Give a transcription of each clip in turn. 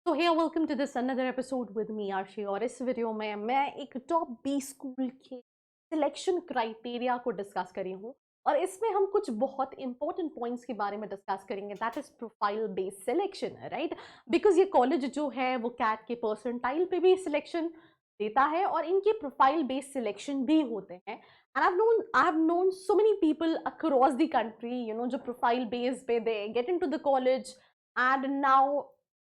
So hey, welcome to this another episode with me आरशी। और इस video में मैं एक टॉप 20 स्कूल के सिलेक्शन क्राइटेरिया को डिस्कस करी हूँ और इसमें हम कुछ बहुत इंपॉर्टेंट पॉइंट्स के बारे में डिस्कस करेंगे। That is profile based selection, right? Because ये कॉलेज जो है वो कैट के परसेंटाइल पे भी सिलेक्शन देता है और इनके प्रोफाइल बेस्ड सिलेक्शन भी होते हैं। And I have known so many people across the country, जो प्रोफाइल बेस्ड पे they get into the college and now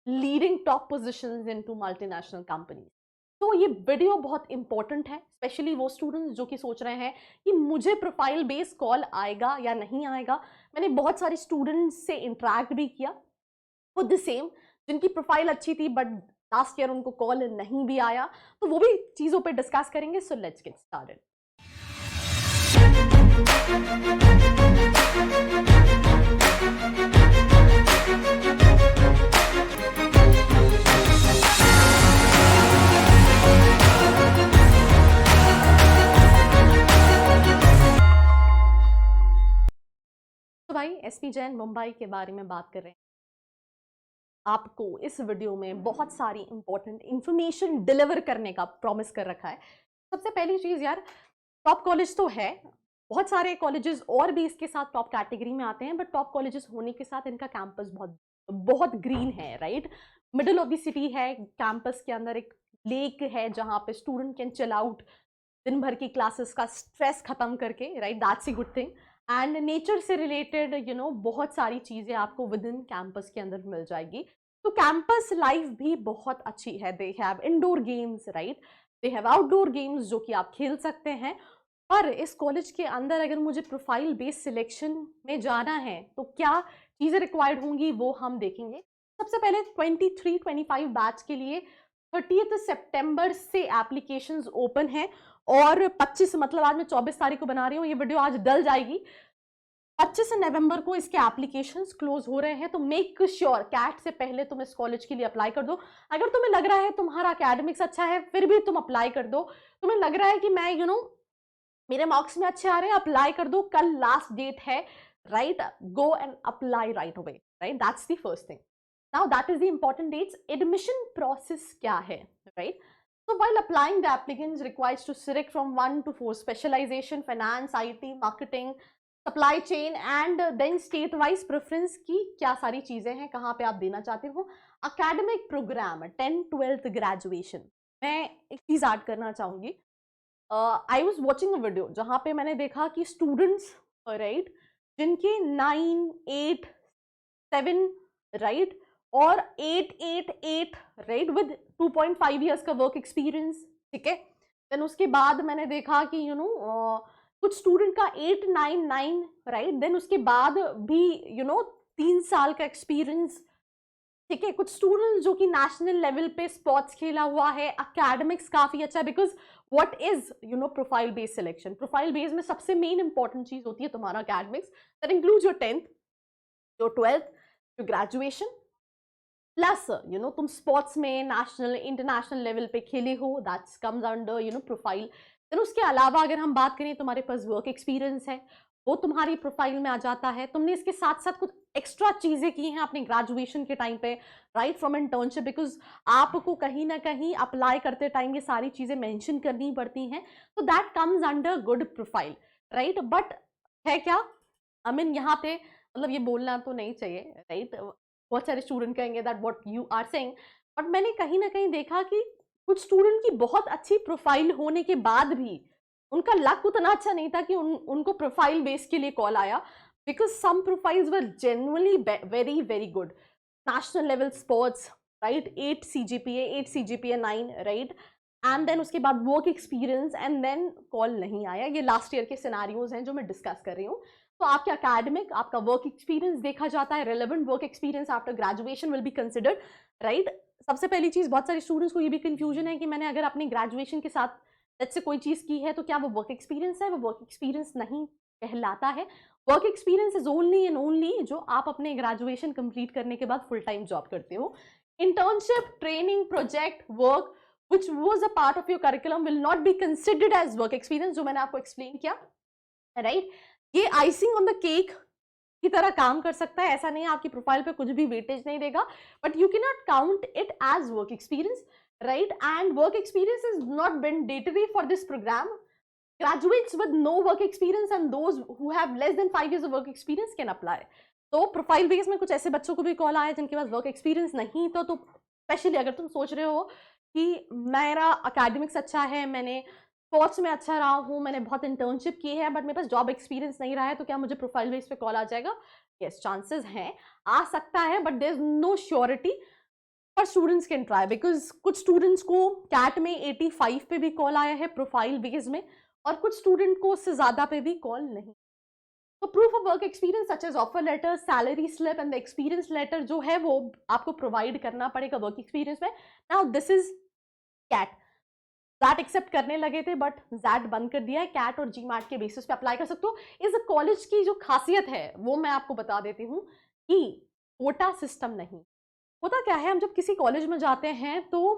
leading top positions into multinational companies। तो ये वीडियो बहुत इंपॉर्टेंट है, स्पेशली वो स्टूडेंट्स जो कि सोच रहे हैं कि मुझे प्रोफाइल बेस्ड कॉल आएगा या नहीं आएगा। मैंने बहुत सारे स्टूडेंट्स से इंटरेक्ट भी किया वो द सेम, जिनकी प्रोफाइल अच्छी थी बट लास्ट ईयर उनको कॉल नहीं भी आया, तो वो भी चीज़ों पे डिस्कस करेंगे। So let's get started. तो भाई एसपी जैन मुंबई के बारे में बात कर रहे हैं। आपको इस वीडियो में बहुत सारी इंपॉर्टेंट इंफॉर्मेशन डिलीवर करने का प्रॉमिस कर रखा है। सबसे पहली चीज़ यार, टॉप कॉलेज तो है, बहुत सारे कॉलेजेस और भी इसके साथ टॉप कैटेगरी में आते हैं, बट टॉप कॉलेजेस होने के साथ इनका कैंपस बहुत बहुत ग्रीन है, right? Middle of the city है, कैंपस के अंदर एक लेक है जहाँ पे स्टूडेंट कैन चिल आउट दिन भर की क्लासेस का स्ट्रेस खत्म करके, right? That's a good thing. And nature से रिलेटेड बहुत सारी चीज़ें आपको विद इन कैंपस के अंदर मिल जाएगी। तो कैंपस लाइफ भी बहुत अच्छी है। They have indoor games, right? They have outdoor games जो कि आप खेल सकते हैं। पर इस कॉलेज के अंदर अगर मुझे प्रोफाइल बेस्ड सिलेक्शन में जाना है तो क्या चीज़ें रिक्वायर्ड होंगी वो हम देखेंगे। सबसे पहले 23-25 बैच के लिए 30 सितंबर से एप्लीकेशंस ओपन है और 25, मतलब आज मैं 24 तारीख को बना रही हूँ, ये वीडियो आज डल जाएगी। 25 नवंबर को इसके एप्लीकेशंस क्लोज हो रहे हैं। तो मेक श्योर कैट से पहले तुम इस कॉलेज के लिए अप्लाई कर दो। अगर तुम्हें लग रहा है तुम्हारा एकेडमिक्स अच्छा है फिर भी तुम अप्लाई कर दो। तुम्हें लग रहा है कि मैं मेरे मार्क्स में अच्छे आ रहे हैं, अप्लाई कर दो, कल लास्ट डेट है, right? Go and apply right away, right? That's the first thing. Now that is the important dates. Admission process क्या है, right? So while applying, the applicants required to select from 1 to 4 specialization: finance, IT, marketing, supply chain, and then state wise preference की क्या सारी चीजें हैं, कहाँ पे आप देना चाहते हो। academic program 10th-12th graduation। मैं एक चीज ऐड करना चाहूंगी। I was watching a video जहाँ पे मैंने देखा कि स्टूडेंट्स, राइट, जिनके 9, 8, 7, राइट, और 8, राइट, विद 2.5 ईयर्स का वर्क एक्सपीरियंस, ठीक है। देन उसके बाद मैंने देखा कि कुछ स्टूडेंट का 8, 9, 9, राइट, देन उसके बाद भी 3 साल का एक्सपीरियंस, ठीक है। कुछ स्टूडेंट्स जो कि नेशनल लेवल पे स्पोर्ट्स खेला हुआ है, एकेडमिक्स काफी अच्छा है। Because what is profile based selection, profile based में सबसे मेन इंपॉर्टेंट चीज होती है तुम्हारा academics. That includes your 10th, your 12th, your graduation, plus तुम स्पोर्ट्स में नेशनल इंटरनेशनल लेवल पे खेले हो, that's comes under profile. Then उसके अलावा अगर हम बात करें, तुम्हारे पास वर्क एक्सपीरियंस है, वो तुम्हारी प्रोफाइल में आ जाता है। तुमने इसके साथ साथ कुछ एक्स्ट्रा चीजें की हैं अपने ग्रेजुएशन के टाइम पे, राइट, फ्रॉम इंटर्नशिप, बिकॉज आपको कहीं ना कहीं अप्लाई करते टाइम ये सारी चीजें मेंशन करनी पड़ती हैं। तो that comes under good profile, right? But है क्या, आई मीन यहाँ पे मतलब ये बोलना तो नहीं चाहिए, राइट? बहुत सारे स्टूडेंट कहेंगे that what you are saying, but मैंने कहीं ना कहीं देखा कि कुछ स्टूडेंट की बहुत अच्छी प्रोफाइल होने के बाद भी उनका लक उतना अच्छा नहीं था कि उनको प्रोफाइल बेस के लिए कॉल आया। Because some profiles were genuinely very very good, national level sports, right, 8 CGPA, 8 CGPA 9, right, and then उसके बाद work experience, and then call नहीं आया। ये लास्ट ईयर के सिनारियोज हैं जो मैं डिस्कस कर रही हूँ। तो आपके अकेडमिक, आपका वर्क एक्सपीरियंस देखा जाता है। Relevant work experience after graduation will be considered, right? सबसे पहली चीज, बहुत सारे स्टूडेंट्स को ये भी कंफ्यूजन है कि मैंने अगर अपनी ग्रेजुएशन के साथ लेट्स से कोई चीज की है तो क्या वो वर्क एक्सपीरियंस है? वो वर्क एक्सपीरियंस नहीं कहलाता है। Work experience is only and only जो आप अपने ग्रेजुएशन कंप्लीट करने के बाद फुल टाइम जॉब करते हो। Internship, training, project work which was a part of your curriculum will not be considered as work experience, जो मैंने आपको एक्सप्लेन किया, राइट? ये आइसिंग ऑन द केक की तरह काम कर सकता है, ऐसा नहीं है आपकी प्रोफाइल पे कुछ भी वेटेज नहीं देगा, but you can not count it as work experience, right? And work experience is not mandatory for this program. Graduates with no work experience and those who have less than 5 years of work experience can apply. तो profile base में कुछ ऐसे बच्चों को भी call आया जिनके पास work experience नहीं, तो स्पेशली अगर तुम सोच रहे हो कि मेरा अकेडमिक्स अच्छा है, मैंने स्पोर्ट्स में अच्छा रहा हूँ, मैंने बहुत इंटर्नशिप की है, बट मेरे पास जॉब एक्सपीरियंस नहीं रहा है, तो क्या मुझे प्रोफाइल बेस पे कॉल आ जाएगा? यस, चांसेस हैं, आ सकता है, but there is no surety. पर स्टूडेंट्स कैन ट्राई, बिकॉज कुछ स्टूडेंट्स को कैट में 85 पे भी कॉल आया है प्रोफाइल बेस में, और कुछ स्टूडेंट को उससे ज्यादा पे भी कॉल नहीं. तो proof of work experience such as offer letter, salary slip and the experience letter जो है वो आपको प्रोवाइड करना पड़ेगा वर्क एक्सपीरियंस में. Now this is CAT. XAT accept करने लगे थे, बट जैट बंद कर दिया है. कैट और जीमैट के बेसिस पे अप्लाई कर सकते हो. इस कॉलेज की जो खासियत है वो मैं आपको बता देती हूँ कि कोटा सिस्टम नहीं. होता क्या है, हम जब किसी कॉलेज में जाते हैं तो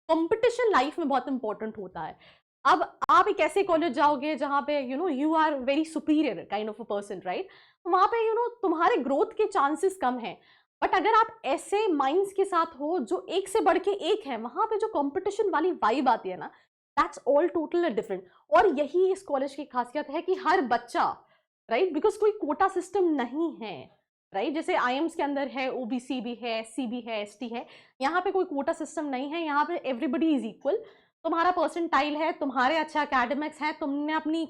कंपटीशन लाइफ में बहुत इंपॉर्टेंट होता है. अब आप एक ऐसे कॉलेज जाओगे जहाँ पे you are very superior kind of a person, right? वहाँ पे तुम्हारे ग्रोथ के चांसेस कम हैं. बट अगर आप ऐसे माइंड्स के साथ हो जो एक से बढ़ के एक है, वहाँ पे जो कंपटीशन वाली वाइब आती है ना, दैट्स ऑल टोटल डिफरेंट. और यही इस कॉलेज की खासियत है कि हर बच्चा, राइट, बिकॉज कोई कोटा सिस्टम नहीं है, राइट? जैसे आईएम्स के अंदर है, ओबीसी भी है, एससी भी है, एसटी है. यहाँ पे कोई कोटा सिस्टम नहीं है. यहाँ पे एवरीबडी इज इक्वल. तुम्हारा परसेंटाइल है, तुम्हारे अच्छे एकेडमिक्स है, तुमने अपनी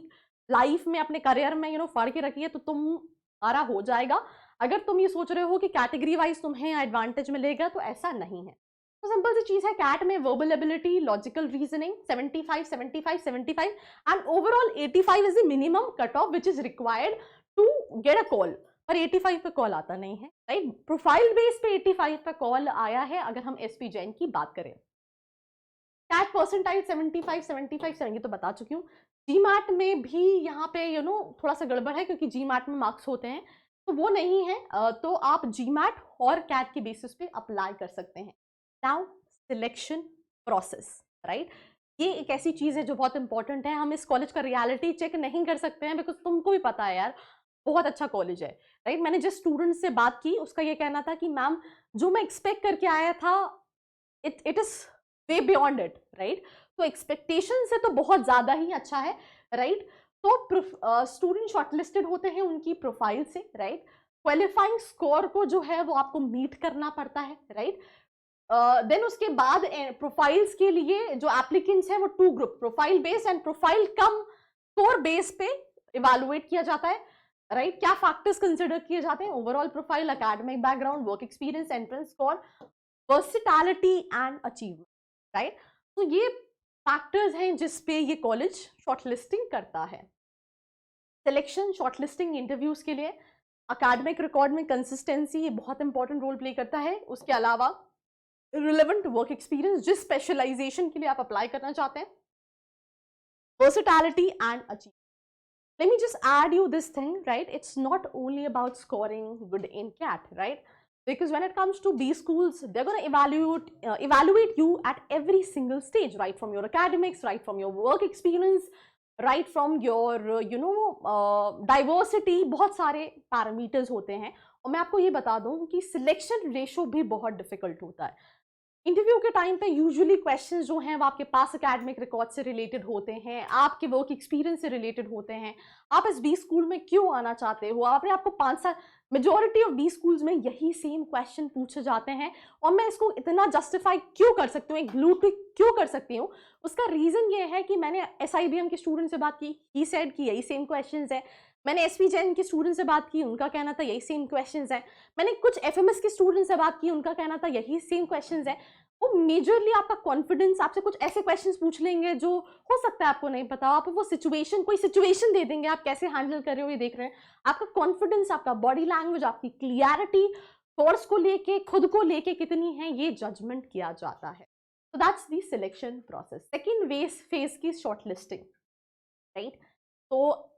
लाइफ में, अपने करियर में फड़ के रखी है, तो तुम्हारा हो जाएगा. अगर तुम ये सोच रहे हो कि कैटेगरी वाइज तुम्हें एडवांटेज मिलेगा, तो ऐसा नहीं है. तो सिंपल सी चीज है, कैट में verbal ability, logical reasoning 75 75 75 and overall 85 is the minimum cut off which is required to get a call. पर 85 पे कॉल आता नहीं है, राइट? प्रोफाइल बेस पे 85 पे कॉल आया है अगर हम एसपी जैन की बात करें. कैट परसेंटाइल 75 75 70 तो बता चुकी हूँ. जीमैट में भी यहाँ पे थोड़ा सा गड़बड़ है, क्योंकि जीमैट में मार्क्स होते हैं, तो वो नहीं है. तो आप जीमैट और कैट के बेसिस पे अप्लाई कर सकते हैं. Now selection process, right? ये एक ऐसी चीज है जो बहुत इंपॉर्टेंट है. हम इस कॉलेज का रियलिटी चेक नहीं कर सकते हैं, बिकॉज तुमको भी पता है यार, बहुत अच्छा कॉलेज है, राइट? मैंने जिस स्टूडेंट से बात की उसका ये कहना था कि मैम, जो मैं एक्सपेक्ट करके आया था, it is way beyond it, right? तो एक्सपेक्टेशन से तो बहुत ज्यादा ही अच्छा है, राइट? तो स्टूडेंट शॉर्टलिस्टेड होते हैं उनकी प्रोफाइल से, राइट? क्वालिफाइंग स्कोर को जो है वो आपको मीट करना पड़ता है, राइट? देन उसके बाद प्रोफाइल्स के लिए जो एप्लीकेंट्स हैं वो 2 group, profile based and profile come score base पे इवेलुएट किया जाता है, राइट? क्या फैक्टर्स कंसिडर किए जाते हैं? Overall profile, academic background, work experience, entrance score, versatility and achievement, right? तो ये फैक्टर्स हैं जिस पे ये कॉलेज शॉर्टलिस्टिंग करता है. सिलेक्शन, शॉर्टलिस्टिंग, इंटरव्यूज के लिए एकेडमिक रिकॉर्ड में कंसिस्टेंसी ये बहुत इंपॉर्टेंट रोल प्ले करता है. उसके अलावा रिलेवेंट वर्क एक्सपीरियंस, जिस स्पेशलाइजेशन के लिए आप अप्लाई करना चाहते हैं, versatility and achievement. Let me just add you this thing, right? It's not only about scoring good in CAT, right? Because when it comes to B schools, they're going to evaluate you at every single stage, right from your academics, right from your work experience, right from your diversity. बहुत सारे parameters होते हैं. और मैं आपको ये बता दूं कि सिलेक्शन रेशो भी बहुत डिफिकल्ट होता है. इंटरव्यू के टाइम पे यूजुअली क्वेश्चंस जो हैं वो आपके पास एकेडमिक रिकॉर्ड से रिलेटेड होते हैं, आपके वर्क एक्सपीरियंस से रिलेटेड होते हैं. आप इस बी स्कूल में क्यों आना चाहते हो? आपने आपको 5 साल, मेजॉरिटी ऑफ बी स्कूल्स में यही सेम क्वेश्चन पूछे जाते हैं. और मैं इसको इतना जस्टिफाई क्यों कर सकती हूँ, एक ब्लू टिक क्यों कर सकती हूँ? उसका रीजन ये है कि मैंने SIBM के स्टूडेंट से बात की, ही सेड कि यही सेम क्वेश्चंस है. मैंने एसपी जैन के स्टूडेंट से बात की, उनका कहना था यही सेम क्वेश्चंस है. मैंने कुछ FMS के स्टूडेंट से बात की, उनका कहना था यही सेम क्वेश्चंस है. वो मेजरली आपका कॉन्फिडेंस, आपसे कुछ ऐसे क्वेश्चंस पूछ लेंगे जो हो सकता है आपको नहीं पता. आप वो सिचुएशन, कोई सिचुएशन दे देंगे, आप कैसे हैंडल कर रहे हो ये देख रहे हैं. आपका कॉन्फिडेंस, आपका बॉडी लैंग्वेज, आपकी क्लियरिटी, कोर्स को लेके, खुद को लेके कितनी है, ये जजमेंट किया जाता है. तो that's the selection process. Second phase की शॉर्टलिस्टिंग, राइट? तो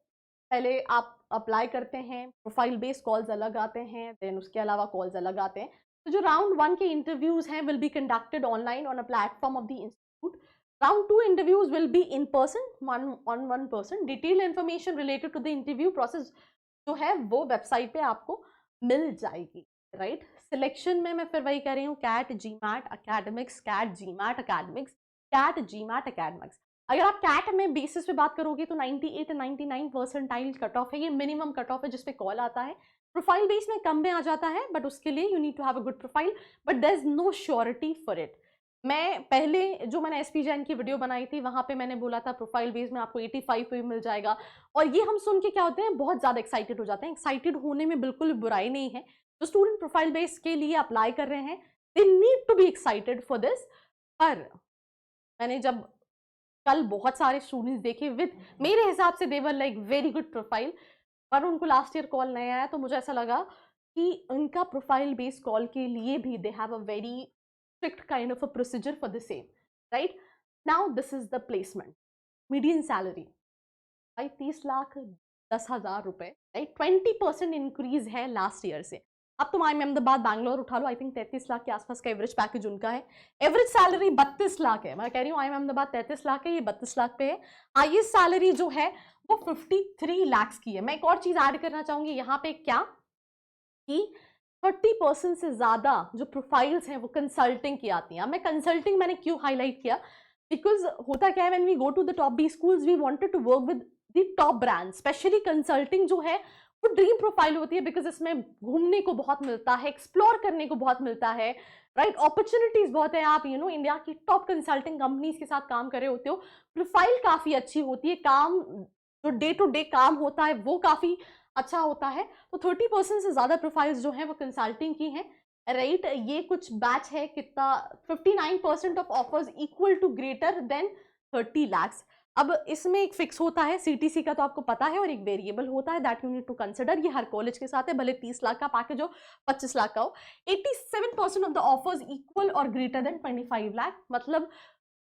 पहले आप अप्लाई करते हैं, प्रोफाइल बेस्ड कॉल्स अलग आते हैं, देन उसके अलावा कॉल्स अलग आते हैं. तो जो राउंड 1 के इंटरव्यूज हैं will be conducted online on a platform of the institute. Round 2 interviews will be in person, 1 on 1 person. Detail information related to the interview process जो है वो वेबसाइट पे आपको मिल जाएगी, राइट। सिलेक्शन में मैं फिर वही कह रही हूँ, CAT, GMAT, academics, CAT, GMAT, academics, CAT, GMAT, academics. अगर आप कैट में बेसिस पे बात करोगे तो 98 और 99 परसेंटाइल कट ऑफ है, ये मिनिमम कट ऑफ है जिसपे कॉल आता है। प्रोफाइल बेस में कम में आ जाता है, बट उसके लिए you need to have a good profile, but there is no surety for it. मैं पहले जो मैंने एसपी जैन की वीडियो बनाई थी वहां पे मैंने बोला था प्रोफाइल बेस में आपको 85 पे मिल जाएगा, और ये हम सुन के क्या होते हैं, बहुत ज्यादा एक्साइटेड हो जाते हैं। एक्साइटेड होने में बिल्कुल बुराई नहीं है, जो स्टूडेंट प्रोफाइल बेस के लिए अप्लाई कर रहे हैं they need to be excited for this. पर मैंने जब कल बहुत सारे स्टूडेंट्स देखे विद मेरे हिसाब से देवर लाइक वेरी गुड प्रोफाइल, पर उनको लास्ट ईयर कॉल नहीं आया, तो मुझे ऐसा लगा कि उनका प्रोफाइल बेस्ड कॉल के लिए भी they have a very strict kind of a procedure for the same, right. Now this is the placement. Median salary भाई 30,10,000 रुपए, राइट। 20% इंक्रीज है लास्ट ईयर से। अब तुम आई अहमदाबाद बैंगलोर उठा लो, आई थिंक 33 लाख के आसपास का एवरेज पैकेज उनका है। एवरेज सैलरी 32 लाख है, मैं कह रही हूँ आई अहमदाबाद 33 लाख है, ये 32 लाख पे है। हाईएस्ट सैलरी जो है वो 53 लाख की है। मैं एक और चीज ऐड करना चाहूंगी यहाँ पे, क्या कि 30% से ज्यादा जो प्रोफाइल्स हैं वो कंसल्टिंग की आती हैं। मैं कंसल्टिंग मैंने क्यों हाईलाइट किया, बिकॉज होता क्या है, when we go to the top B schools we wanted to work with the top brand. Specially consulting जो है वो ड्रीम प्रोफाइल होती है, बिकॉज इसमें घूमने को बहुत मिलता है, एक्सप्लोर करने को बहुत मिलता है, राइट। अपॉर्चुनिटीज बहुत है, आप यू नो इंडिया की टॉप कंसल्टिंग कंपनीज के साथ काम कर रहे होते हो, प्रोफाइल काफी अच्छी होती है, काम जो डे टू डे काम होता है वो काफी अच्छा होता है। तो 30% से ज्यादा प्रोफाइल्स जो है वो कंसल्टिंग की हैं, राइट। ये कुछ बैच है कितना, 59% of offers equal to greater than 30 lakh. अब इसमें एक फिक्स होता है सीटीसी का, तो आपको पता है, और एक वेरिएबल होता है that you need to consider. ये हर कॉलेज के साथ है, भले 30 लाख का पैकेज हो 25 लाख का हो। 87% ऑफ द ऑफर्स इक्वल और ग्रेटर देन 25 लाख, मतलब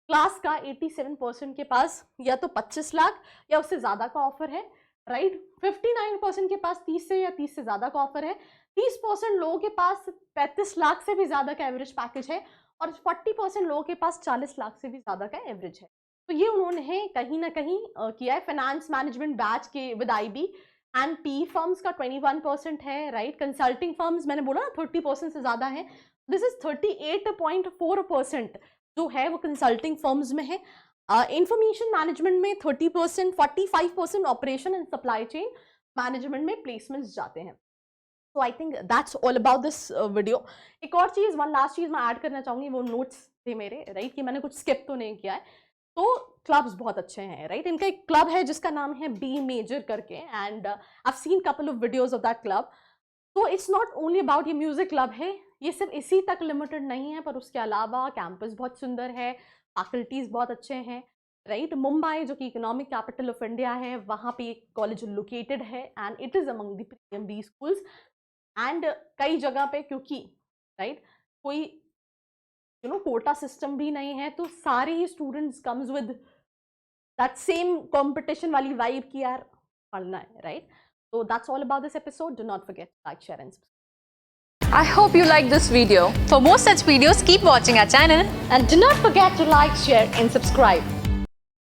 क्लास का 87% के पास या तो 25 लाख या उससे ज्यादा का ऑफर है, राइट। 59% के पास 30 से या 30 से ज्यादा का ऑफर है। 30% लोगों के पास 35 लाख से भी ज्यादा का एवरेज पैकेज है, और 40% लोगों के पास 40 लाख से भी ज्यादा का एवरेज है। तो ये उन्होंने कहीं ना कहीं किया है। फाइनेंस मैनेजमेंट बैच के with IB and P firms का 21% है, राइट। कंसल्टिंग फर्म्स मैंने बोला ना 30% से ज्यादा है, दिस इज 38.4% जो है वो कंसल्टिंग फर्म्स में है। इंफॉर्मेशन मैनेजमेंट में 30%, 45% operation and supply chain management में प्लेसमेंट्स जाते हैं। तो I think that's all about this video. एक और चीज, वन लास्ट चीज मैं ऐड करना चाहूंगी, वो नोट्स थे मेरे, राइट, कि मैंने कुछ स्किप तो नहीं किया है। तो क्लब्स बहुत अच्छे हैं, राइट। इनका एक क्लब है जिसका नाम है बी मेजर करके, and I have seen couple of videos of that club. तो इट्स नॉट ओनली अबाउट, ये म्यूजिक क्लब है, ये सिर्फ इसी तक लिमिटेड नहीं है, पर उसके अलावा कैंपस बहुत सुंदर है, फैकल्टीज बहुत अच्छे हैं, राइट। मुंबई जो कि इकोनॉमिक कैपिटल ऑफ इंडिया है, वहाँ पे एक कॉलेज लोकेटेड है, and it is among the premium B schools. And कई जगह पे क्योंकि राइट कोई यू नो कोटा सिस्टम भी नहीं है, तो सारे ही students comes with that same competition वाली वाइब की यार पढ़ना है, right. So that's all about this episode. Do not forget to like, share and subscribe. I hope you liked this video. For more such videos, keep watching our channel. And do not forget to like, share and subscribe.